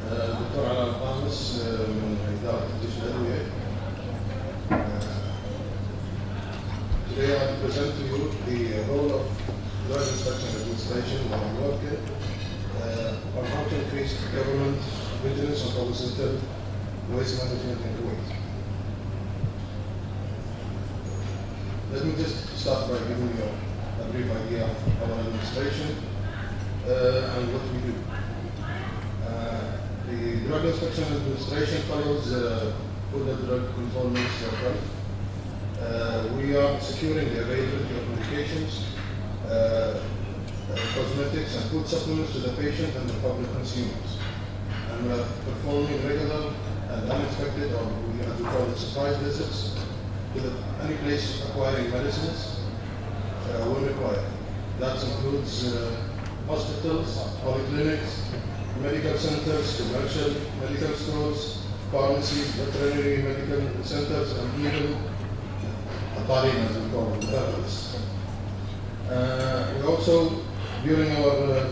دكتور علاء القامس من إدارة التقدم. Today I present to you the role of drug inspection administration while I work on how to increase government vigilance on pharmaceutical waste management in Kuwait. Let me just start by giving you a brief idea of our administration and what we do. The Drug Inspection Administration follows Food and Drug Control Ministry of Health. We are securing the availability of medications, cosmetics and food supplements to the patient and the public consumers. And we are performing regular and unexpected, or as we call it, surprise visits to any place acquiring medicines when required. That includes hospitals, polyclinics, medical centers, commercial medical stores, pharmacies, veterinary medical centers, and even as we call them, therapists. We also, during our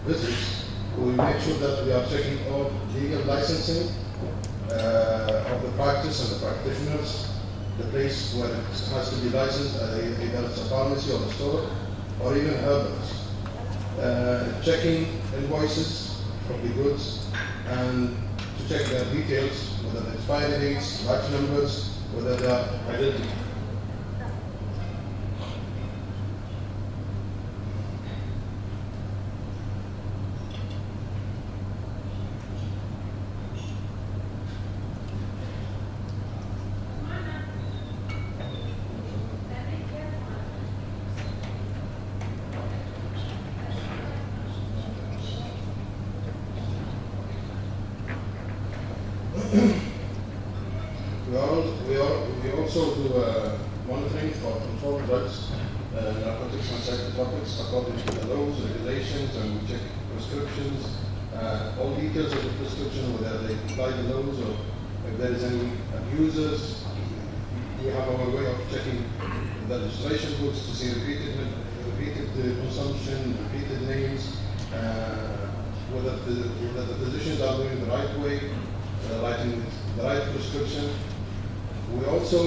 visits, we make sure that we are checking all legal licensing of the practice and the practitioners, the place where it has to be licensed, either it's a pharmacy or a store, or even herbalists. Checking invoices of the goods and to check their details, whether the expiry dates, batch numbers, whether they are identical. We also do monitoring for controlled drugs, narcotics and psychotropics according to the laws, regulations, and we check prescriptions, all details of the prescription, whether they comply the laws or if there is any abusers. We have our way of checking the registration books to see repeated consumption, repeated names, whether the physicians are doing the right way, writing the right prescription. We also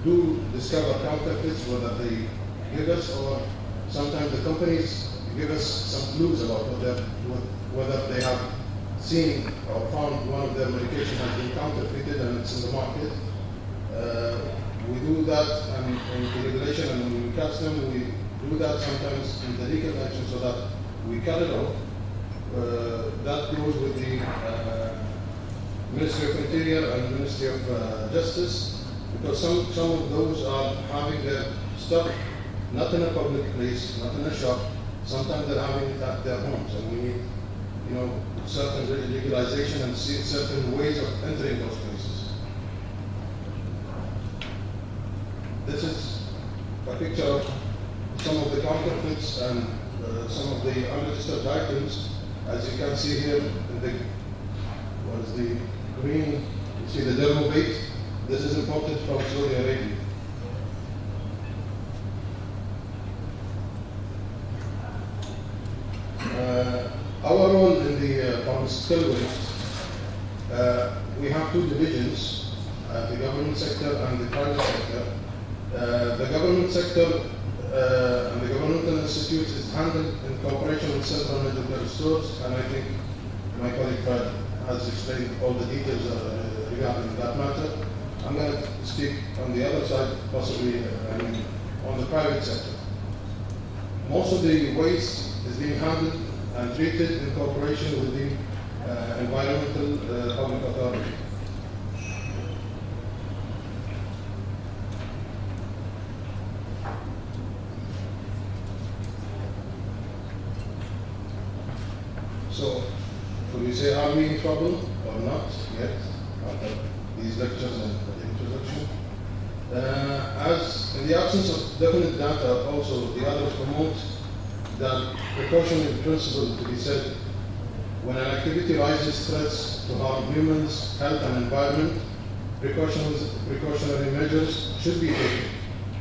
do discover counterfeits, whether they give us or sometimes the companies give us some clues about whether they have seen or found one of their medication has been counterfeited and it's in the market. We do that in the regulation, and when we catch them, we do that sometimes in the legal action so that we cut it off. That goes with the Ministry of Interior and Ministry of Justice, because some of those are having their stuff not in a public place, not in a shop. Sometimes they're having it at their homes, and we need, certain legalization and certain ways of entering those places. This is a picture of some of the counterfeits and some of the unregistered items. As you can see here, in the green, you see the dermobate. This is imported from Saudi Arabia. Our role in the pharmaceutical waste, we have two divisions, the government sector and the private sector. The government sector and the governmental institutes is handled in cooperation with central medical stores, and I think my colleague Fred has explained all the details regarding that matter. I'm going to speak on the other side, possibly on the private sector. Most of the waste is being handled and treated in cooperation with the environmental public authority. So, could we say, are we in trouble or not yet after these lectures and the introduction? As in the absence of definite data, also the others promote that precautionary principle to be said. When an activity rises threats to harm humans, health and environment, precautionary measures should be taken,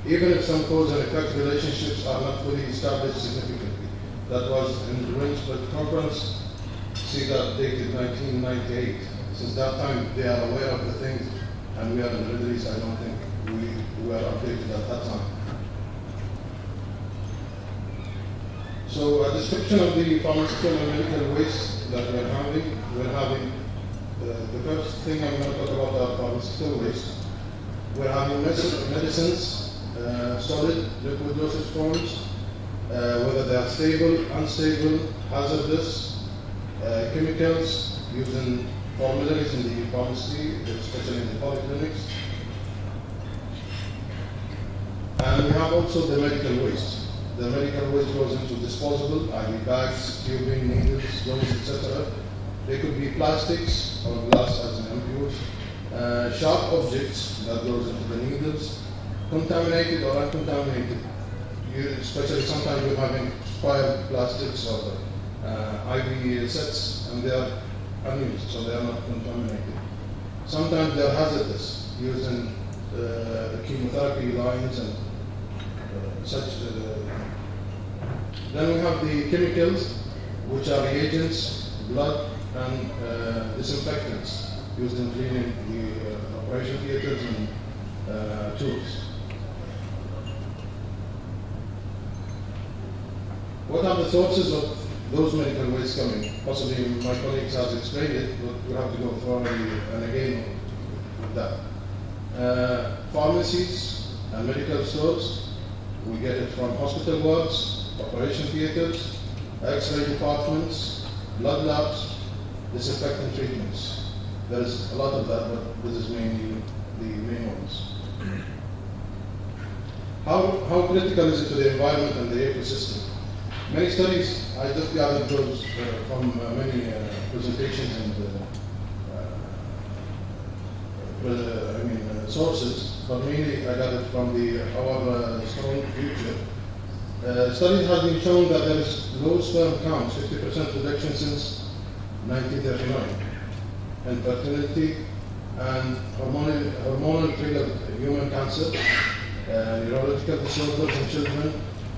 even if some cause and effect relationships are not fully established significantly. That was in the Williamsburg conference see that dated 1998. Since that time, they are aware of the things, and we are in the Middle East. I don't think we were updated at that time. So a description of the pharmaceutical and medical waste that we're having, the first thing I'm going to talk about are pharmaceutical waste. We're having medicines, solid, liquid dosage forms, whether they are stable, unstable, hazardous, chemicals used in formularies in the pharmacy, especially in the polyclinics. And we have also the medical waste. The medical waste goes into disposable, i.e. bags, tubing, needles, gauze, etc. They could be plastics or glass as an ampule, sharp objects that goes into the needles, contaminated or uncontaminated. Especially sometimes we're having expired plastics or IV sets, and they are unused, so they are not contaminated. Sometimes they are hazardous, used in chemotherapy lines and such. Then we have the chemicals, which are reagents, blood, and disinfectants used in cleaning the operation theaters and tools. What are the sources of those medical waste coming? Possibly my colleagues have explained it, but we have to go thoroughly and again with that. Pharmacies and medical stores, we get it from hospital wards, operation theaters, X-ray departments, blood labs, disinfectant treatments. There is a lot of that, but this is mainly the main ones. How critical is it to the environment and the ecosystem? Many studies, I just gathered those from many presentations and sources, but mainly I gathered from our strong future. Studies have been shown that there is low sperm counts, 50% reduction since 1939, and fertility and hormonal triggered human cancer, neurological disorders in children,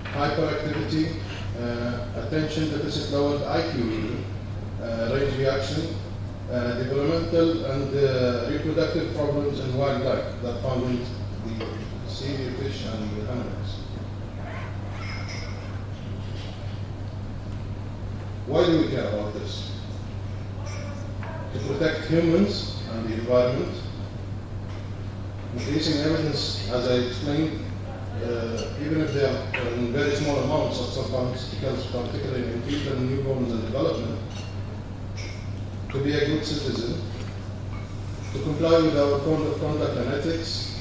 hyperactivity, attention deficit lowered IQ, range reaction, developmental and reproductive problems in wildlife that found in the sea, fish, and the animals. Why do we care about this? To protect humans and the environment. Increasing evidence, as I explained, even if they are in very small amounts of some pharmaceuticals, particularly in infant and newborns and development, to be a good citizen, to comply with our code of conduct and ethics,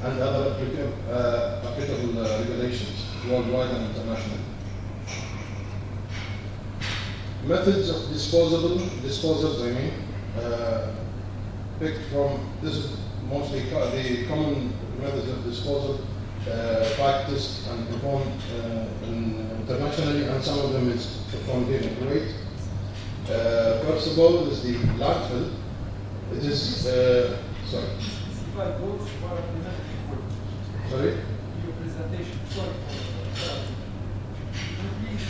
and other applicable regulations, worldwide and international. Methods of disposals, picked from, this is mostly the common methods of disposal practiced and performed internationally, and some of them is performed here in Kuwait. First of all is the landfill. It is, sorry. Sorry? Your presentation, sorry. Please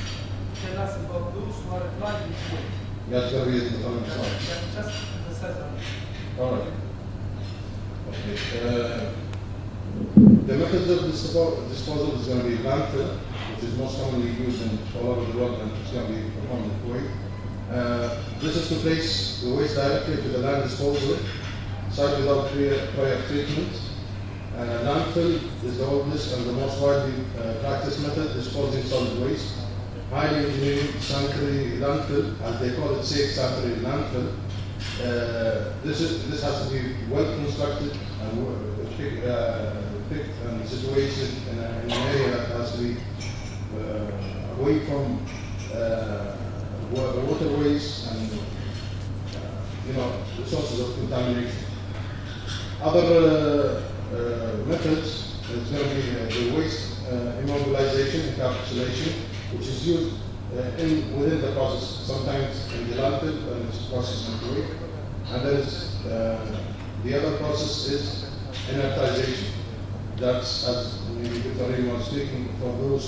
tell us about those who are applied in Kuwait. That's going to be the following slide. Just the setup. All right. Okay. The methods of disposal is going to be landfill, which is most commonly used in all over the world, and it's going to be performed in Kuwait. This is to place the waste directly to the land disposal site without prior treatment. Landfill is the oldest and the most widely practiced method disposing solid waste. Highly engineered sanitary landfill, as they call it, safe sanitary landfill. This has to be well constructed and picked and situated in an area that has to be away from waterways and the sources of contamination. Other methods is going to be the waste immobilization, encapsulation, which is used within the process, sometimes in the landfill and it's processed in Kuwait. And there is the other process is inertization. That's, as maybe Victorine was speaking, for those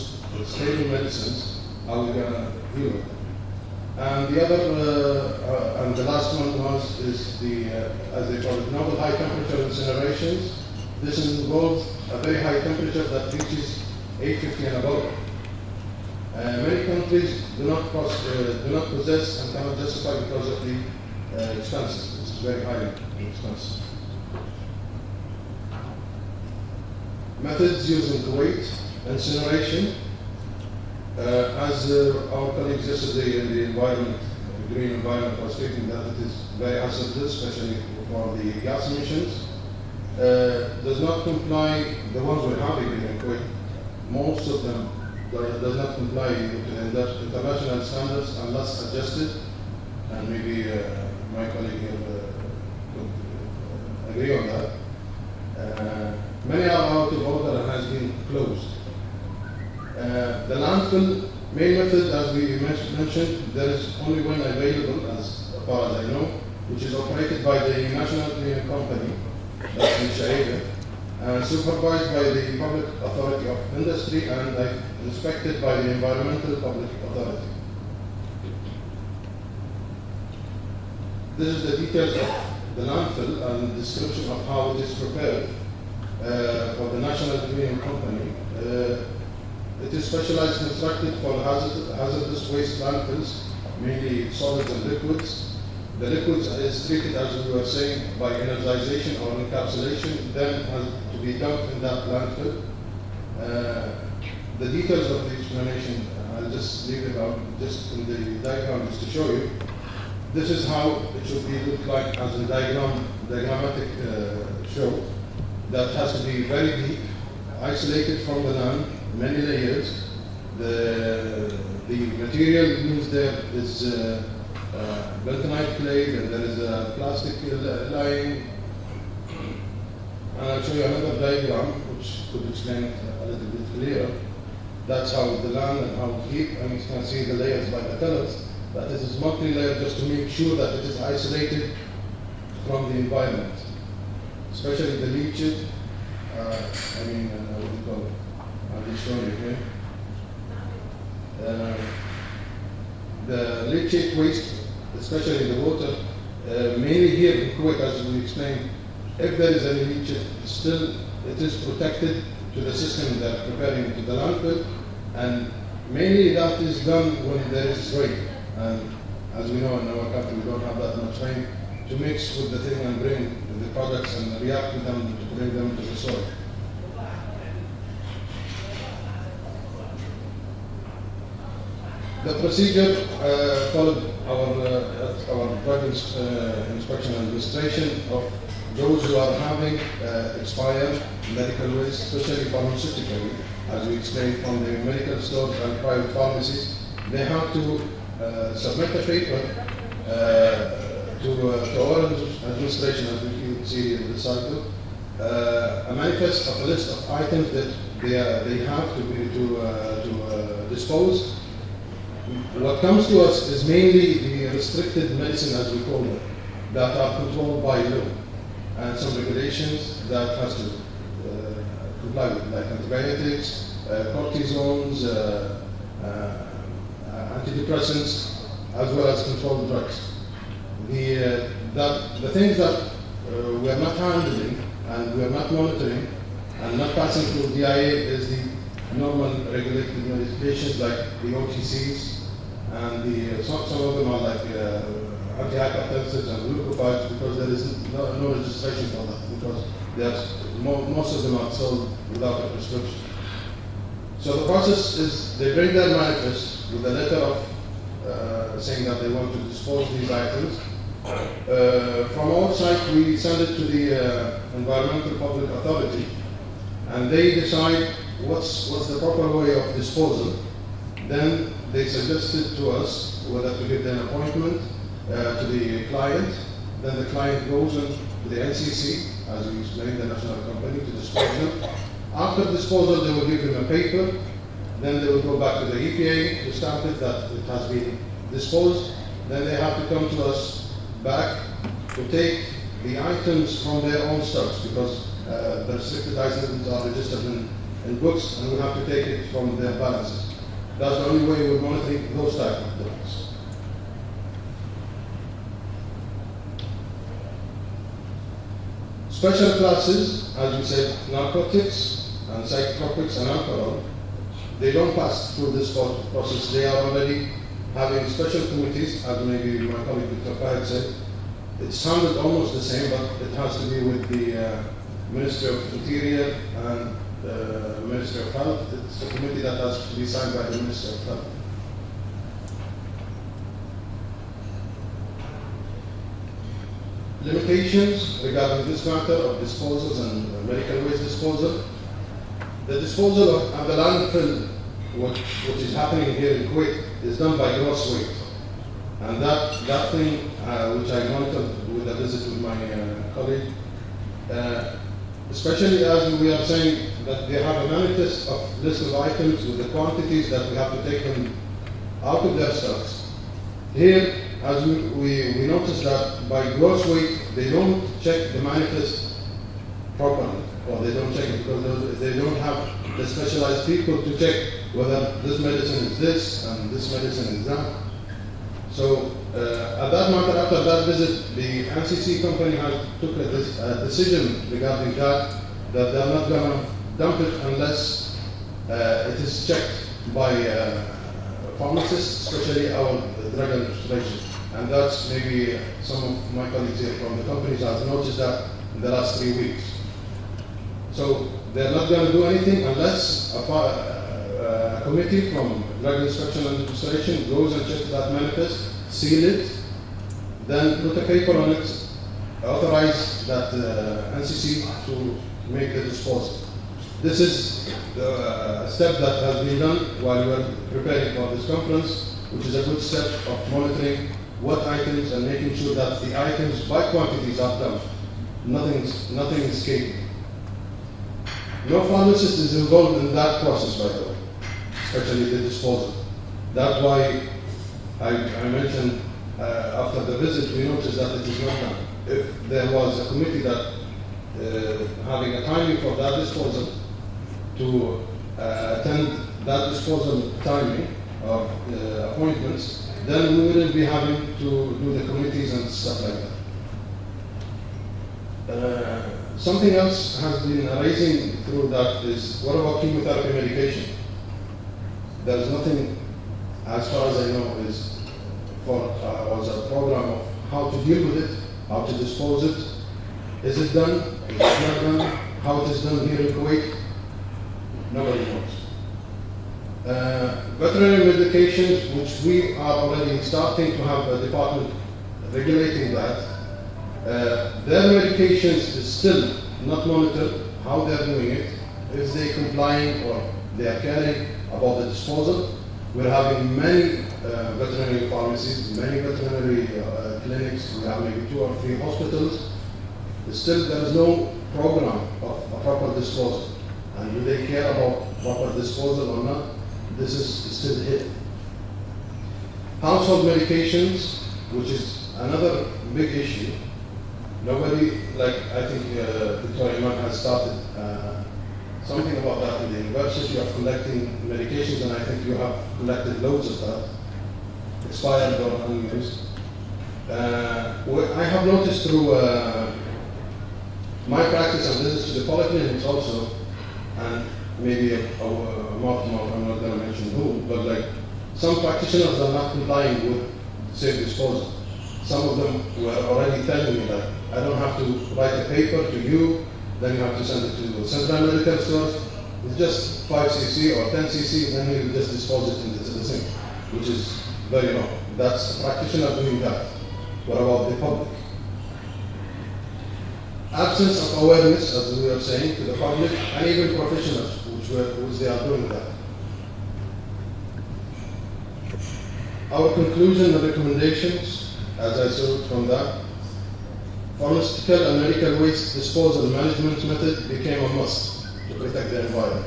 stable medicines, how we're going to deal with them. And the other, and the last one is the, as they call it, novel high temperature incinerations. This involves a very high temperature that reaches 850 and above. Many countries do not possess and cannot justify because of the expenses. This is very highly expensive. Methods used in Kuwait: incineration. As our colleagues yesterday in the environment, the green environment, was stating that it is very hazardous, especially for the gas emissions. Does not comply, the ones we're having in Kuwait, most of them does not comply with the international standards unless adjusted, and maybe my colleague here could agree on that. Many are out of order and has been closed. The landfill main method, as we mentioned, there is only one available as far as I know, which is operated by the National Cleaning Company, that's in Sharia, supervised by the Public Authority of Industry and inspected by the Environmental Public Authority. This is the details of the landfill and description of how it is prepared for the National Cleaning Company. It is specialized constructed for hazardous waste landfills, mainly solids and liquids. The liquids is treated, as we were saying, by energization or encapsulation, then has to be dumped in that landfill. The details of the explanation, I'll just leave it out just in the diagram just to show you. This is how it should be look like as a diagrammatic show. That has to be very deep, isolated from the land, many layers. The material used there is bentonite clay, and there is a plastic lining. And I'll show you another diagram which could explain it a little bit clearer. That's how the land and how deep, and you can see the layers by the colors. That it is multi-layered just to make sure that it is isolated from the environment, especially the leachate. What do you call it? I'll just show you here. The leachate waste, especially the water, mainly here in Kuwait, as we explained, if there is any leachate, still it is protected to the system that preparing it to the landfill, and mainly that is done when there is rain. And as we know in our country, we don't have that much rain to mix with the thing and bring the products and react with them to bring them to the soil. The procedure followed our drug inspection and registration of those who are having expired medical waste, especially pharmaceutical, as we explained from the medical stores and private pharmacies. They have to submit a paper to our administration, as we can see in the cycle, a manifest of a list of items that they have to dispose. What comes to us is mainly the restricted medicine, as we call them, that are controlled by law and some regulations that has to comply with, like antibiotics, cortisones, antidepressants, as well as controlled drugs. The things that we are not handling and we are not monitoring and not passing through DIA is the normal regulated medications like the OTCs, and some of them are like antihypertensives and glucophage, because there is no registration for that, because most of them are sold without a prescription. So the process is they bring their manifest with a letter of saying that they want to dispose these items. From our side, we send it to the Environmental Public Authority, and they decide what's the proper way of disposal. Then they suggested to us whether to give an appointment to the client. Then the client goes to the NCC, as we explained, the national company, to dispose them. After disposal, they will give them a paper. Then they will go back to the EPA to stamp it that it has been disposed. Then they have to come to us back to take the items from their own stocks, because the restricted items are registered in books, and we have to take it from their balances. That's the only way we're monitoring those type of drugs. Special classes, as we said, narcotics and psychotropics and alcohol, they don't pass through this process. They are already having special committees, as maybe my colleague Dr. Fahad said. It sounded almost the same, but it has to be with the Ministry of Interior and the Ministry of Health. It's a committee that has to be signed by the Ministry of Health. Limitations regarding this matter of disposals and medical waste disposal. The disposal of the landfill, which is happening here in Kuwait, is done by gross weight. And that thing, which I monitored with a visit with my colleague, especially as we are saying that they have a manifest of list of items with the quantities that we have to take them out of their stocks. Here, as we noticed that by gross weight, they don't check the manifest properly, or they don't check it because they don't have the specialized people to check whether this medicine is this and this medicine is that. So at that matter, after that visit, the NCC company took a decision regarding that they're not going to dump it unless it is checked by pharmacists, especially our drug administration. And that's maybe some of my colleagues here from the companies have noticed that in the last 3 weeks. So they're not going to do anything unless a committee from Drug Inspection and Administration goes and checks that manifest, seal it, then put a paper on it, authorize that NCC to make the disposal. This is the step that has been done while we were preparing for this conference, which is a good step of monitoring what items and making sure that the items by quantities are done. Nothing is escaping. No pharmacist is involved in that process, by the way, especially the disposal. That's why I mentioned after the visit, we noticed that it is not done. If there was a committee that having a timing for that disposal to attend that disposal timing of appointments, then we wouldn't be having to do the committees and stuff like that. Something else has been arising through that is, what about chemotherapy medication? There is nothing, as far as I know, is was a program of how to deal with it, how to dispose it. Is it done? Is it not done? How it is done here in Kuwait? Nobody knows. Veterinary medications, which we are already starting to have a department regulating that, their medications is still not monitored, how they are doing it, if they complying or they are caring about the disposal. We're having many veterinary pharmacies, many veterinary clinics, we have maybe 2 or 3 hospitals. Still, there is no program of a proper disposal. And do they care about proper disposal or not? This is still hidden. Household medications, which is another big issue. Nobody, like I think Dr. Iman has started something about that in the university of collecting medications, and I think you have collected loads of that, expired or unused. I have noticed through my practice and visits to the polyclinics also, and maybe I'm not going to mention who, but like some practitioners are not complying with safe disposal. Some of them were already telling me that I don't have to write a paper to you, then you have to send it to central medical stores. It's just 5 cc or 10 cc, then you just dispose it into the sink, which is very wrong. That's a practitioner doing that. What about the public? Absence of awareness, as we were saying, to the public and even professionals, which they are doing that. Our conclusion and recommendations, as I saw from that, pharmaceutical and medical waste disposal management method became a must to protect the environment.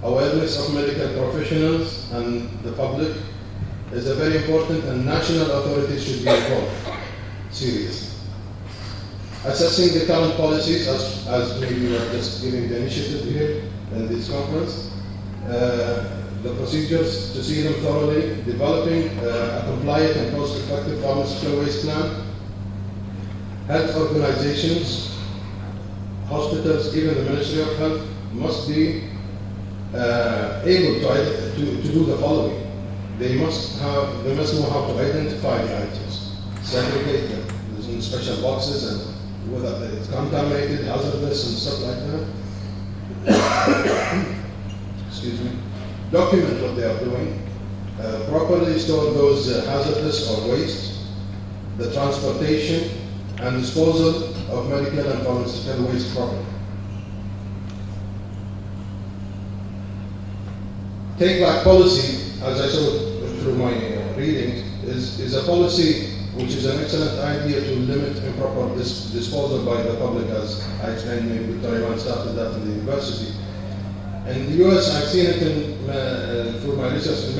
Awareness of medical professionals and the public is a very important, and national authorities should be involved seriously. Assessing the current policies, as maybe we are just giving the initiative here in this conference, the procedures to see them thoroughly, developing a compliant and cost-effective pharmaceutical waste plan, health organizations hospitals, even the Ministry of Health, must be able to do the following. They must know how to identify the items, segregate them in special boxes, and whether it's contaminated, hazardous, and stuff like that. Excuse me. Document what they are doing. Properly store those hazardous or waste, the transportation and disposal of medical and pharmaceutical waste properly. Take back policy, as I saw through my reading, is a policy which is an excellent idea to limit improper disposal by the public, as I explained maybe Dr. Iman started that in the university. In the US, I've seen it through my research in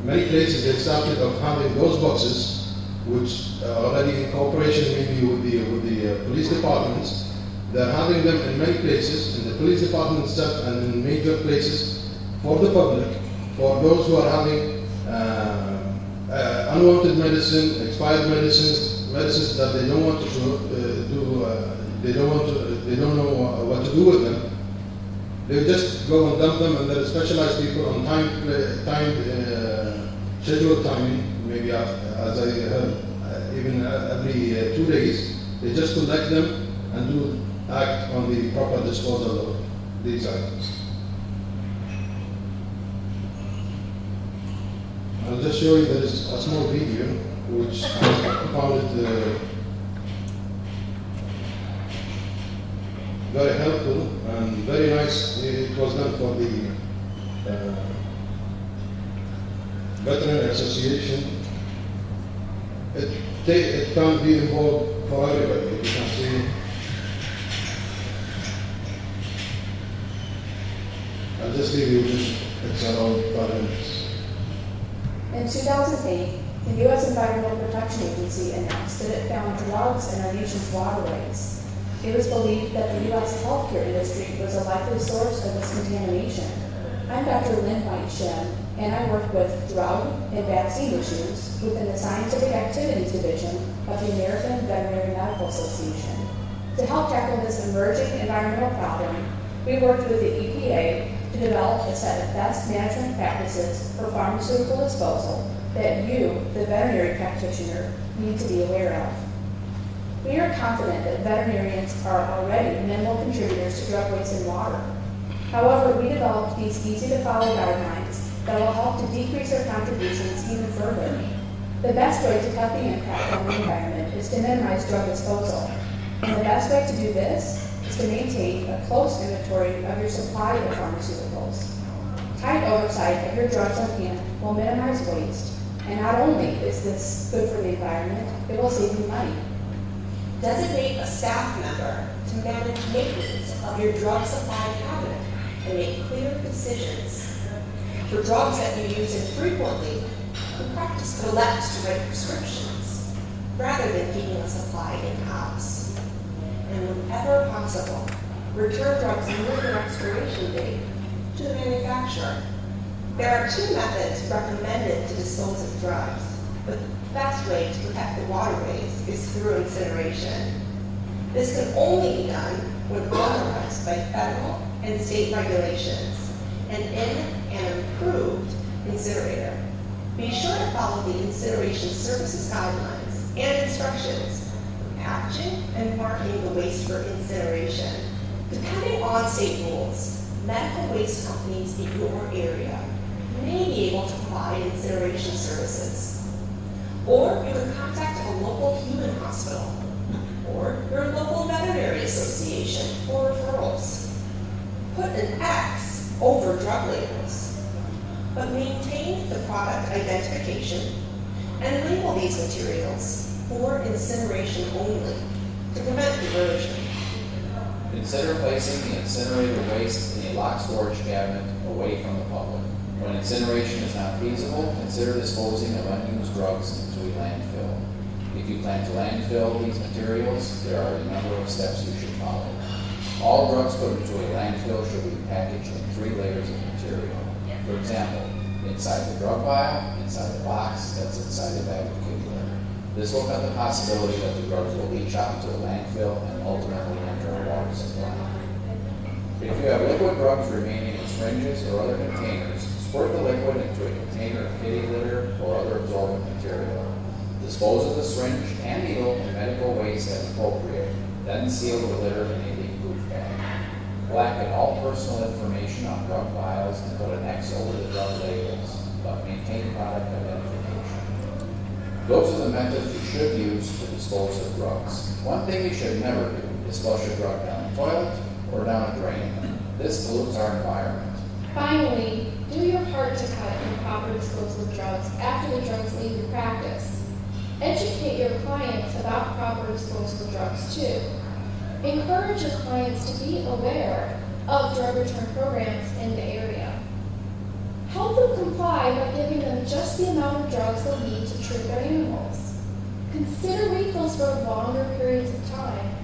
many places. They started of having those boxes, which are already in cooperation maybe with the police departments. They're having them in many places, in the police department itself and in major places for the public, for those who are having unwanted medicine, expired medicines that they don't want to do. They don't know what to do with them. They just go and dump them, and there are specialized people on scheduled timing, maybe as I heard, even every 2 days. They just collect them and act on the proper disposal of these items. I'll just show you, there is a small video which I found it very helpful and very nice. It was done for the Veterinary Association. It can't be involved for everybody. You can see. I'll just leave you this. It's around 5 minutes. In 2008, the U.S. Environmental Protection Agency announced that it found drugs in our nation's waterways. It was believed that the U.S. healthcare industry was a likely source of this contamination. I'm Dr. Lynn White-Shem, and I work with drug and vaccine issues within the Scientific Activities Division of the American Veterinary Medical Association. To help tackle this emerging environmental problem, we worked with the EPA to develop a set of best management practices for pharmaceutical disposal that you, the veterinary practitioner, need to be aware of. We are confident that veterinarians are already minimal contributors to drug waste in water. However, we developed these easy-to-follow guidelines that will help to decrease their contributions even further. The best way to cut the impact on the environment is to minimize drug disposal. And the best way to do this is to maintain a close inventory of your supply of pharmaceuticals. Tight oversight of your drugs on hand will minimize waste, and not only is this good for the environment, it will save you money. Designate a staff member to manage maintenance of your drug supply cabinet and make clear decisions. For drugs that you use infrequently, you practice collect to write prescriptions rather than keeping a supply in-house. And whenever possible, return drugs near their expiration date to the manufacturer. There are 2 methods recommended to dispose of drugs, but the best way to protect the waterways is through incineration. This can only be done when authorized by federal and state regulations and in an approved incinerator. Be sure to follow the incineration services guidelines and instructions for packaging and marking the waste for incineration. Depending on state rules, medical waste companies in your area may be able to provide incineration services. Or you can contact a local human hospital or your local veterinary association for referrals. Put an X over drug labels, but maintain the product identification and label these materials for incineration only to prevent diversion. Consider placing the incinerator waste in a locked storage cabinet away from the public. When incineration is not feasible, consider disposing of unused drugs into a landfill. If you plan to landfill these materials, there are a number of steps you should follow. All drugs put into a landfill should be packaged in 3 layers of material. For example, inside the drug vial, inside the box that's inside the bag of kitty litter. This will cut the possibility that the drugs will leach out into a landfill and ultimately enter a water supply. If you have liquid drugs remaining in syringes or other containers, squirt the liquid into a container of kitty litter or other absorbent material. Dispose of the syringe and needle in medical waste as appropriate, then seal the litter in a leak-proof bag. Blacken all personal information on drug vials and put an X over the drug labels, but maintain product identification. Those are the methods you should use to dispose of drugs. One thing you should never do is flush a drug down a toilet or down a drain. This pollutes our environment. Finally, do your part to cut improper disposal of drugs after the drugs leave your practice. Educate your clients about proper disposal of drugs too. Encourage your clients to be aware of drug return programs in the area. Help them comply by giving them just the amount of drugs they'll need to treat their animals. Consider refills for longer periods of time,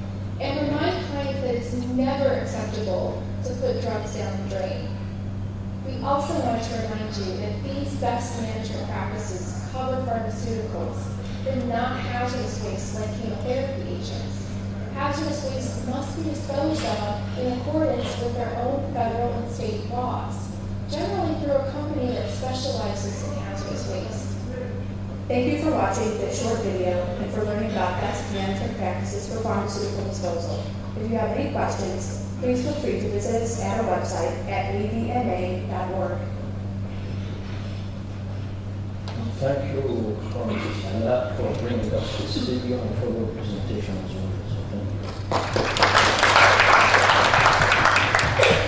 and remind clients that it's never acceptable to put drugs down the drain. We also want to remind you that these best management practices cover pharmaceuticals, but not hazardous waste like chemotherapy agents. Hazardous waste must be disposed of in accordance with their own federal and state laws, generally through a company that specializes in hazardous waste. Thank you for watching this short video and for learning about best management practices for pharmaceutical disposal. If you have any questions, please feel free to visit us at our website at avma.org. Thank you, Pharmacist Alaa, for bringing us this video and for your presentation as well. So thank you.